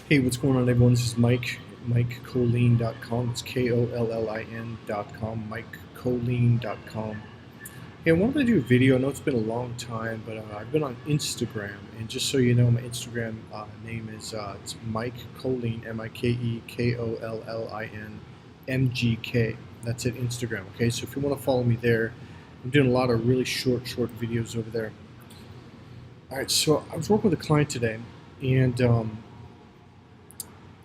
Hey, what's going on, everyone? This is Mike, MikeColeen.com. It's KOLLIN.com, MikeColeen.com. Hey, I wanted to do a video. I know it's been a long time, but I've been on Instagram, and just so you know, my Instagram name is it's Mike Coleen, MikeKollin, MGK. That's it, Instagram. Okay, so if you want to follow me there, I'm doing a lot of really short videos over there. All right, so I was working with a client today, and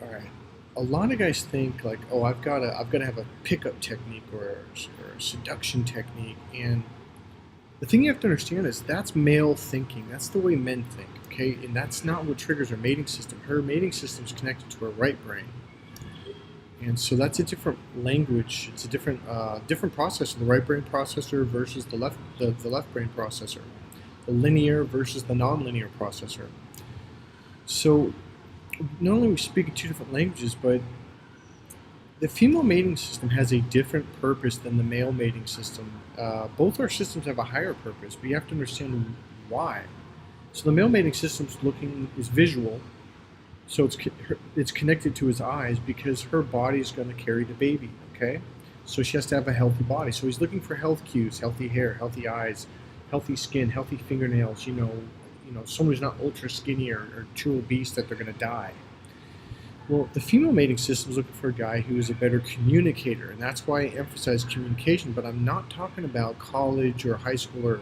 all right. A lot of guys think like, oh, I've got to have a pickup technique or a seduction technique, and the thing you have to understand is that's male thinking. That's the way men think, okay? And that's not what triggers her mating system. Her mating system is connected to her right brain, and so that's a different language. It's a different processor. The right brain processor versus the left brain processor. The linear versus the nonlinear processor. So not only we speak in two different languages, but the female mating system has a different purpose than the male mating system. Both our systems have a higher purpose, but you have to understand why. So the male mating system is visual, so it's connected to his eyes because her body is going to carry the baby. Okay, so she has to have a healthy body. So he's looking for health cues: healthy hair, healthy eyes, healthy skin, healthy fingernails. Someone who's not ultra skinny or too obese that they're going to die. Well, the female mating system is looking for a guy who is a better communicator, and that's why I emphasize communication. But I'm not talking about college or high school or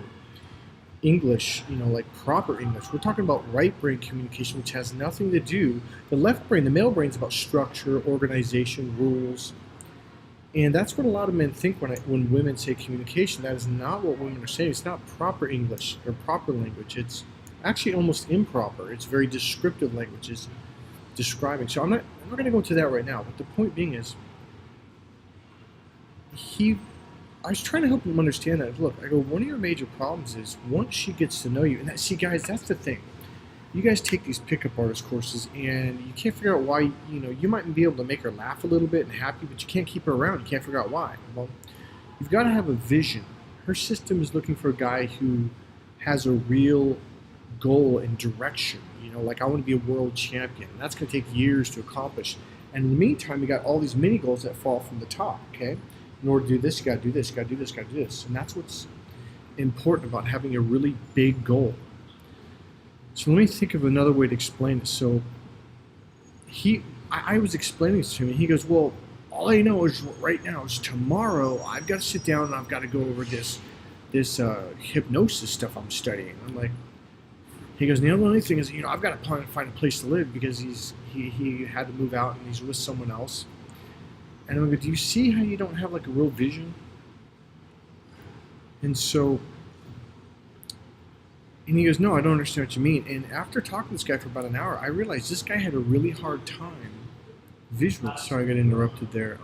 English, like proper English. We're talking about right brain communication, which has nothing to do. The left brain, the male brain, is about structure, organization, rules, and that's what a lot of men think when women say communication. That is not what women are saying. It's not proper English or proper language. It's actually almost improper. It's very descriptive language. It's describing. So I'm not going to go into that right now. But the point being is, I was trying to help him understand that. Look, I go, one of your major problems is once she gets to know you, and see, guys, that's the thing. You guys take these pickup artist courses, and you can't figure out why. You might be able to make her laugh a little bit and happy, but you can't keep her around. You can't figure out why. Well, you've got to have a vision. Her system is looking for a guy who has a real goal and direction. Like I want to be a world champion. And that's going to take years to accomplish. And in the meantime, you got all these mini goals that fall from the top. Okay, in order to do this, you got to do this, you got to do this, you got to do this, and that's what's important about having a really big goal. So let me think of another way to explain it. So I was explaining this to him, and he goes, "Well, all I know is right now is tomorrow I've got to sit down and I've got to go over this hypnosis stuff I'm studying." I'm like. He goes, the only thing is, I've got to find a place to live because he had to move out and he's with someone else. And I'm like, do you see how you don't have like a real vision? And he goes, no, I don't understand what you mean. And after talking to this guy for about an hour, I realized this guy had a really hard time visually. Sorry, I got interrupted there.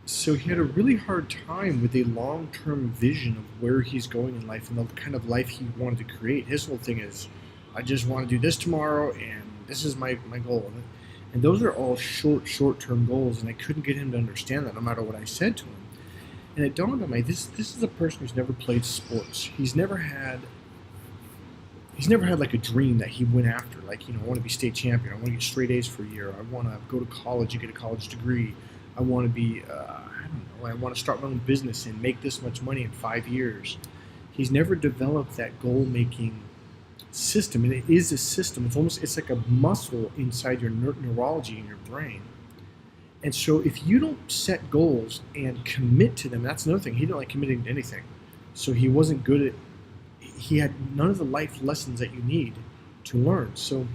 So he had a really hard time with a long-term vision of where he's going in life and the kind of life he wanted to create. His whole thing is, I just want to do this tomorrow, and this is my goal. And those are all short-term goals, and I couldn't get him to understand that no matter what I said to him. And it dawned on me, this is a person who's never played sports. He's never had like a dream that he went after. Like, I want to be state champion. I want to get straight A's for a year. I want to go to college and get a college degree. I want to be, I want to start my own business and make this much money in 5 years. He's never developed that goal-making system, and it is a system. It's like a muscle inside your neurology in your brain. And so if you don't set goals and commit to them, that's another thing. He didn't like committing to anything. So he wasn't good at, he had none of the life lessons that you need to learn. So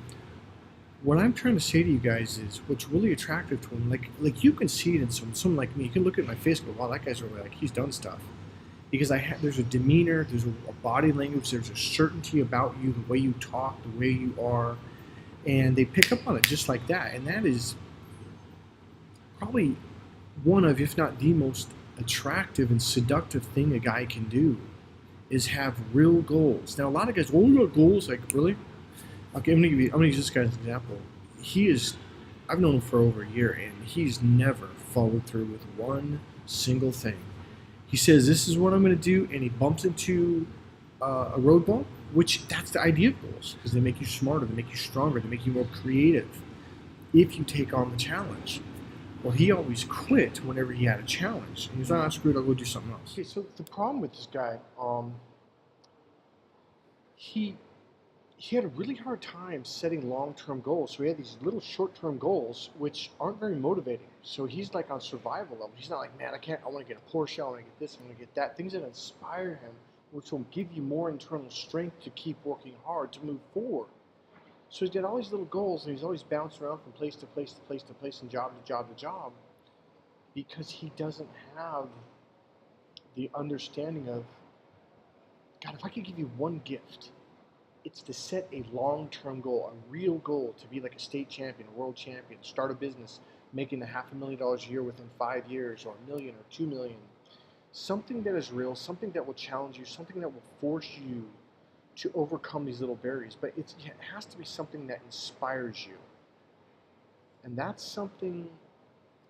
what I'm trying to say to you guys is what's really attractive to him, like you can see it in someone like me. You can look at my face and go, wow, that guy's really like, he's done stuff. Because there's a demeanor, there's a body language, there's a certainty about you, the way you talk, the way you are, and they pick up on it just like that. And that is probably one of, if not the most attractive and seductive thing a guy can do is have real goals. Now, a lot of guys, well, we got goals, like, really? Okay, I'm gonna use this guy as an example. I've known him for over a year, and he's never followed through with one single thing. He says, this is what I'm gonna do, and he bumps into a road bump, which that's the idea of goals, because they make you smarter, they make you stronger, they make you more creative if you take on the challenge. Well, he always quit whenever he had a challenge. And he's like, "Ah, screw it, I'll go do something else." Okay, so the problem with this guy, he he had a really hard time setting long-term goals. So he had these little short-term goals, which aren't very motivating. So he's like on survival level. He's not like, man, I want to get a Porsche, I want to get this, I want to get that. Things that inspire him, which will give you more internal strength to keep working hard to move forward. So he's got all these little goals, and he's always bouncing around from place to place to place to place, and job to job to job, because he doesn't have the understanding of, God, if I could give you one gift, it's to set a long-term goal, a real goal, to be like a state champion, a world champion, start a business, making $500,000 a year within 5 years, or $1 million or $2 million. Something that is real, something that will challenge you, something that will force you to overcome these little barriers. But it has to be something that inspires you. And that's something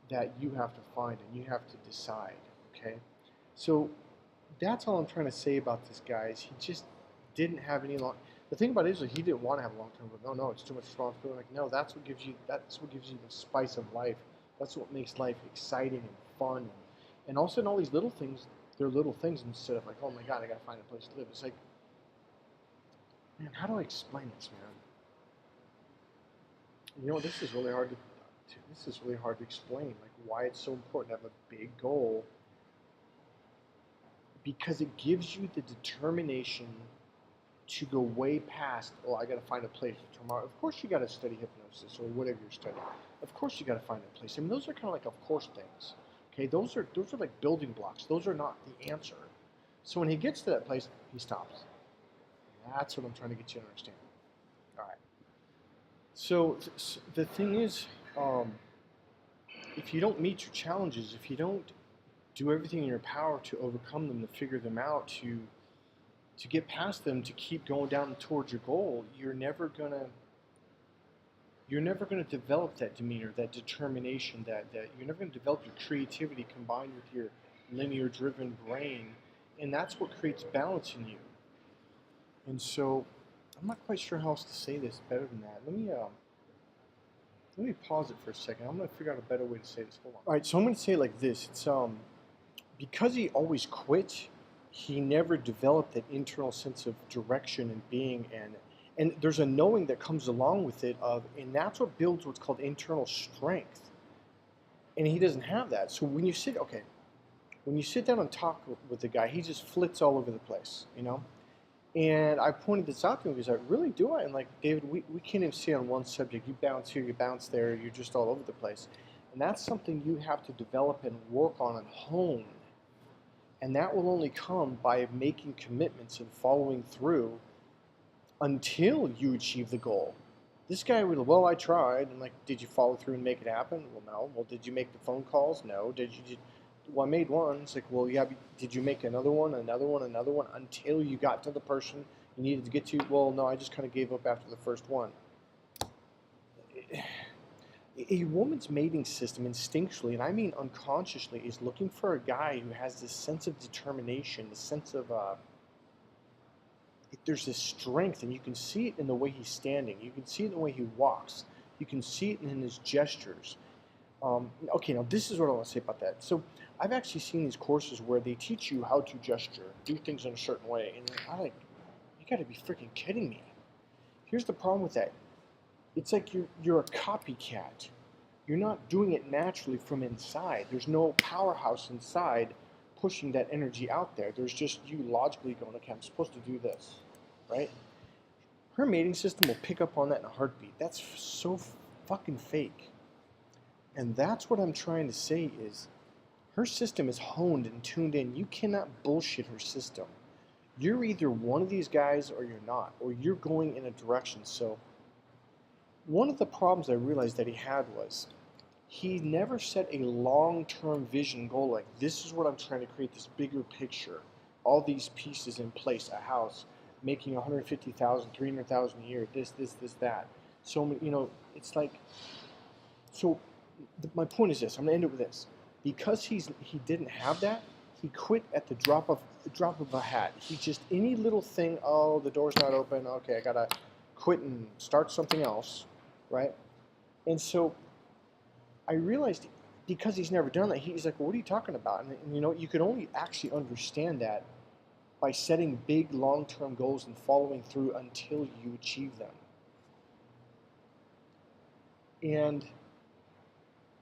that you have to find and you have to decide, okay? So that's all I'm trying to say about this guy is he just didn't have any long. The thing about it is that he didn't want to have a long-term goal. No, it's too much responsibility. Like, no, that's what gives you the spice of life. That's what makes life exciting and fun. And also in all these little things, they're little things instead of like, oh my God, I gotta find a place to live. It's like, man, how do I explain this, man? You know, this is really hard to explain, like why it's so important to have a big goal, because it gives you the determination to go way past, oh, I got to find a place for tomorrow. Of course you got to study hypnosis or whatever you're studying. Of course you got to find a place. I mean, those are kind of like of course things. Okay, those are like building blocks. Those are not the answer. So when he gets to that place, he stops. That's what I'm trying to get you to understand. All right. So the thing is, if you don't meet your challenges, if you don't do everything in your power to overcome them, to figure them out, to get past them, to keep going down towards your goal, you're never gonna develop that demeanor, that determination, that you're never gonna develop your creativity combined with your linear driven brain, and that's what creates balance in you. And so I'm not quite sure how else to say this better than that. Let me pause it for a second. I'm gonna figure out a better way to say this. Hold on. All right, so I'm gonna say it like this. It's because he always quit, he never developed that internal sense of direction and being, and there's a knowing that comes along with it and that's what builds what's called internal strength. And he doesn't have that. So when you sit down and talk with the guy, he just flits all over the place, you know? And I pointed this out to him. He's like, really, do I? And like, David, we can't even stay on one subject. You bounce here, you bounce there, you're just all over the place. And that's something you have to develop and work on and hone. And that will only come by making commitments and following through until you achieve the goal. This guy would, well, I tried. And like, did you follow through and make it happen? Well, no. Well, did you make the phone calls? No. Well, I made one. It's like, well, yeah, did you make another one until you got to the person you needed to get to? Well, no, I just kind of gave up after the first one. A woman's mating system instinctually, and I mean unconsciously, is looking for a guy who has this sense of determination, this sense of, there's this strength, and you can see it in the way he's standing. You can see it in the way he walks. You can see it in his gestures. Okay, now this is what I want to say about that. So I've actually seen these courses where they teach you how to gesture, do things in a certain way, and I'm like, you got to be freaking kidding me. Here's the problem with that. It's like you're a copycat. You're not doing it naturally from inside. There's no powerhouse inside pushing that energy out there. There's just you logically going, okay, I'm supposed to do this, right? Her mating system will pick up on that in a heartbeat. That's so fucking fake. And that's what I'm trying to say is her system is honed and tuned in. You cannot bullshit her system. You're either one of these guys or you're not, or you're going in a direction. So one of the problems I realized that he had was he never set a long-term vision goal like, this is what I'm trying to create, this bigger picture, all these pieces in place, a house, making 150,000, 300,000 a year, this, that. So many, you know, it's like, so my point is this, I'm going to end it with this. Because he didn't have that, he quit at the drop of a hat. He just any little thing. Oh, the door's not open. Okay, I gotta quit and start something else, right? And so I realized because he's never done that, he's like, well, "What are you talking about?" And you know, you could only actually understand that by setting big long-term goals and following through until you achieve them. And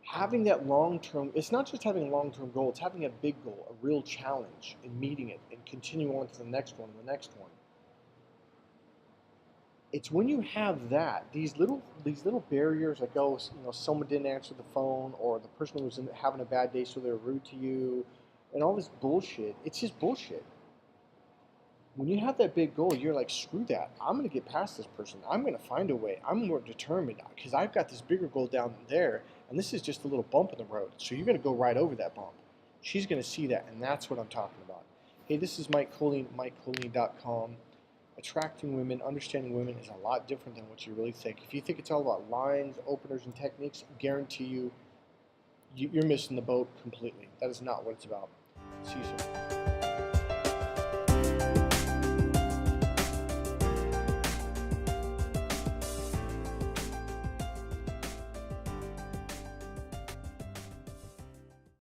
having that long-term, it's not just having a long-term goal, it's having a big goal, a real challenge, and meeting it and continue on to the next one and the next one. It's when you have that, these little barriers, like, oh, you know, someone didn't answer the phone, or the person was having a bad day, so they're rude to you, and all this bullshit. It's just bullshit. When you have that big goal, you're like, screw that. I'm going to get past this person. I'm going to find a way. I'm more determined because I've got this bigger goal down there, and this is just a little bump in the road. So you're going to go right over that bump. She's going to see that, and that's what I'm talking about. Hey, this is Mike Colleen, MikeColleen.com. Attracting women, understanding women is a lot different than what you really think. If you think it's all about lines, openers, and techniques, I guarantee you're missing the boat completely. That is not what it's about. See you soon.